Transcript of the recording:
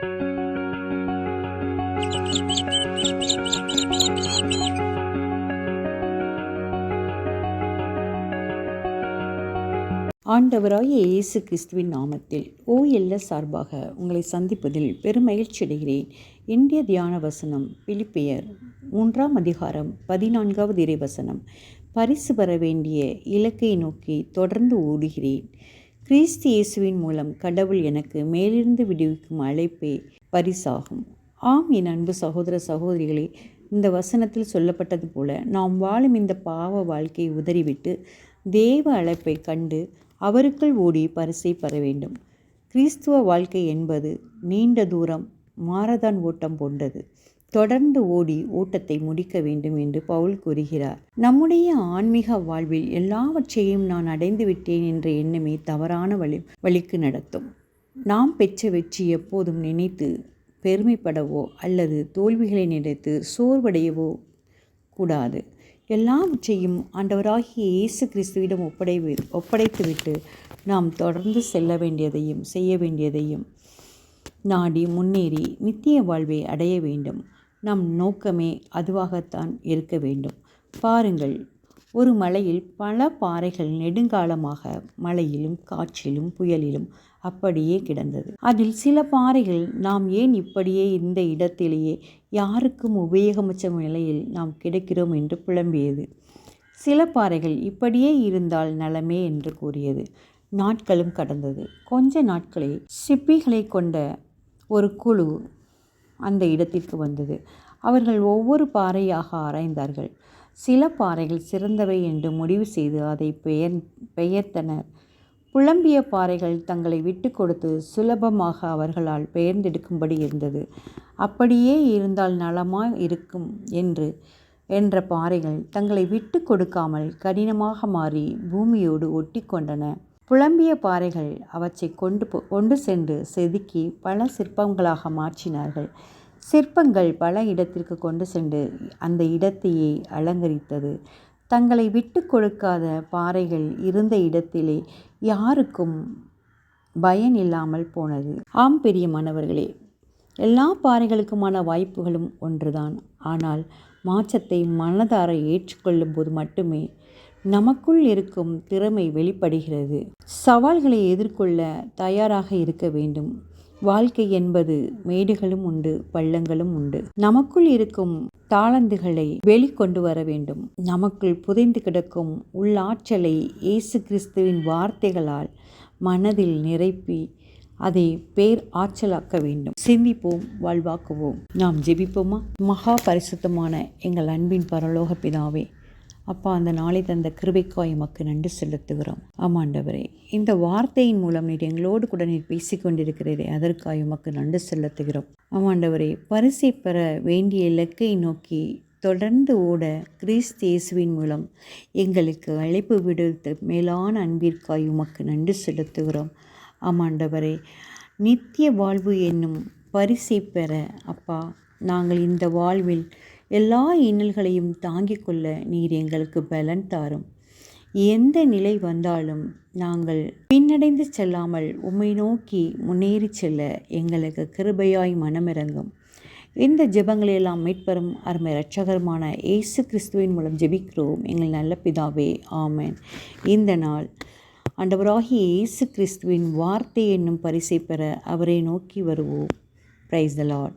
ஆண்டவராகிய இயேசு கிறிஸ்துவின் நாமத்தில் OLS சார்பாக உங்களை சந்திப்பதில் பெருமகிழ்ச்சி அடைகிறேன். இன்றைய தியான வசனம் பிலிப்பியர் 3 இறைவசனம். பரிசு பெற வேண்டிய இலக்கை நோக்கி தொடர்ந்து ஓடுகிறேன். கிறிஸ்து இயேசுவின் மூலம் கடவுள் எனக்கு மேலிருந்து விடுவிக்கும் அழைப்பே பரிசாகும். ஆம், என் அன்பு சகோதர சகோதரிகளே, இந்த வசனத்தில் சொல்லப்பட்டது போல நாம் வாழும் இந்த பாவ வாழ்க்கையை உதறிவிட்டு தேவ அழைப்பை கண்டு அவருக்குள் ஓடி பரிசை பெற வேண்டும். கிறிஸ்துவ வாழ்க்கை என்பது நீண்ட தூரம் மாரதான் ஓட்டம் போன்றது. தொடர்ந்து ஓடி ஓட்டத்தை முடிக்க வேண்டும் என்று பவுல் கூறுகிறார். நம்முடைய ஆன்மீக வாழ்வில் எல்லாவற்றையும் நான் அடைந்து விட்டேன் என்ற எண்ணமே தவறான வழிக்கு நடத்தும். நாம் பெற்ற வெற்றி எப்போதும் நினைத்து பெருமைப்படவோ அல்லது தோல்விகளை நினைத்து சோர்வடையவோ கூடாது. எல்லாவற்றையும் ஆண்டவராகிய இயேசு கிறிஸ்துவிடம் ஒப்படைத்துவிட்டு நாம் தொடர்ந்து செல்ல வேண்டியதையும் செய்ய வேண்டியதையும் நாடி முன்னேறி நித்திய வாழ்வை அடைய வேண்டும். நம் நோக்கமே அதுவாகத்தான் இருக்க வேண்டும். பாருங்கள், ஒரு மலையில் பல பாறைகள் நெடுங்காலமாக மழையிலும் காற்றிலும் புயலிலும் அப்படியே கிடந்தது. அதில் சில பாறைகள் நாம் ஏன் இப்படியே இந்த இடத்திலேயே யாருக்கும் உபயோகமற்ற நிலையில் நாம் கிடைக்கிறோம் என்று புலம்பியது. சில பாறைகள் இப்படியே இருந்தால் நலமே என்று கூறியது. நாட்களும் கடந்தது. கொஞ்ச நாட்களே சிப்பிகளை கொண்ட ஒரு குழு அந்த இடத்திற்கு வந்தது. அவர்கள் ஒவ்வொரு பாறையாக ஆராய்ந்தார்கள். சில பாறைகள் சிறந்தவை என்று முடிவு செய்து அதை பெயர்த்தனர். புலம்பிய பாறைகள் தங்களை விட்டு கொடுத்து சுலபமாக அவர்களால் பெயர்ந்தெடுக்கும்படி இருந்தது. அப்படியே இருந்தால் நலமாய் இருக்கும் என்ற பாறைகள் தங்களை விட்டு கொடுக்காமல் கடினமாக மாறி பூமியோடு ஒட்டி கொண்டன. புலம்பிய பாறைகள் அவற்றை கொண்டு சென்று செதுக்கி பல சிற்பங்களாக மாற்றினார்கள். சிற்பங்கள் பல இடத்திற்கு கொண்டு சென்று அந்த இடத்தையே அலங்கரித்தது. தங்களை விட்டு கொடுக்காத பாறைகள் இருந்த இடத்திலே யாருக்கும் பயன் இல்லாமல் போனது. ஆம் பிரியமானவர்களே, எல்லா பாறைகளுக்குமான வாய்ப்புகளும் ஒன்றுதான். ஆனால் மாற்றத்தை மனதார ஏற்றுக்கொள்ளும் போது மட்டுமே நமக்குள் இருக்கும் திறமை வெளிப்படுகிறது. சவால்களை எதிர்கொள்ள தயாராக இருக்க வேண்டும். வாழ்க்கை என்பது மேடுகளும் உண்டு, பள்ளங்களும் உண்டு. நமக்குள் இருக்கும் தாளந்துகளை வெளிக்கொண்டு வர வேண்டும். நமக்குள் புதைந்து கிடக்கும் உள்ளாற்றலை இயேசு கிறிஸ்துவின் வார்த்தைகளால் மனதில் நிரப்பி அதை பேர் ஆற்றலாக்க வேண்டும். சிந்திப்போம், வாழ்வாக்குவோம். நாம் ஜெபிப்போமா? மகா பரிசுத்தமான எங்கள் அன்பின் பரலோக பிதாவே, அப்பா, அந்த நாளை தந்த கிருபைக்காய் உமக்கு நன்றி செலுத்துகிறோம். ஆமாண்டவரே, இந்த வார்த்தையின் மூலம் நீர் எங்களோடு கூட நீர் பேசிக்கொண்டிருக்கிறீரே, அதற்காய் உமக்கு நன்றி செலுத்துகிறோம். ஆமாண்டவரே, பரிசை பெற வேண்டிய இலக்கை நோக்கி தொடர்ந்து ஓட கிறிஸ்து இயேசுவின் மூலம் எங்களுக்கு அழைப்பு விடுத்த மேலான அன்பிற்காய் உமக்கு நன்றி செலுத்துகிறோம். ஆமாண்டவரே, நித்திய வாழ்வு என்னும் பரிசை பெற அப்பா, நாங்கள் இந்த வாழ்வில் எல்லா இன்னல்களையும் தாங்கிக் கொள்ள நீர் எங்களுக்கு பலன் தாரும். எந்த நிலை வந்தாலும் நாங்கள் பின்னடைந்து செல்லாமல் உம்மை நோக்கி முன்னேறி செல்ல எங்களுக்கு கிருபையாய் மனமிறங்கும். இந்த ஜெபங்களையெல்லாம் மீட்பரும் அருமை இரட்சகருமான இயேசு கிறிஸ்துவின் மூலம் ஜெபிக்கிறோம் எங்கள் நல்ல பிதாவே, ஆமென். இந்த நாள் ஆண்டவராகிய இயேசு கிறிஸ்துவின் வார்த்தை என்னும் பரிசை பெற அவரை நோக்கி வருவோம். Praise the Lord.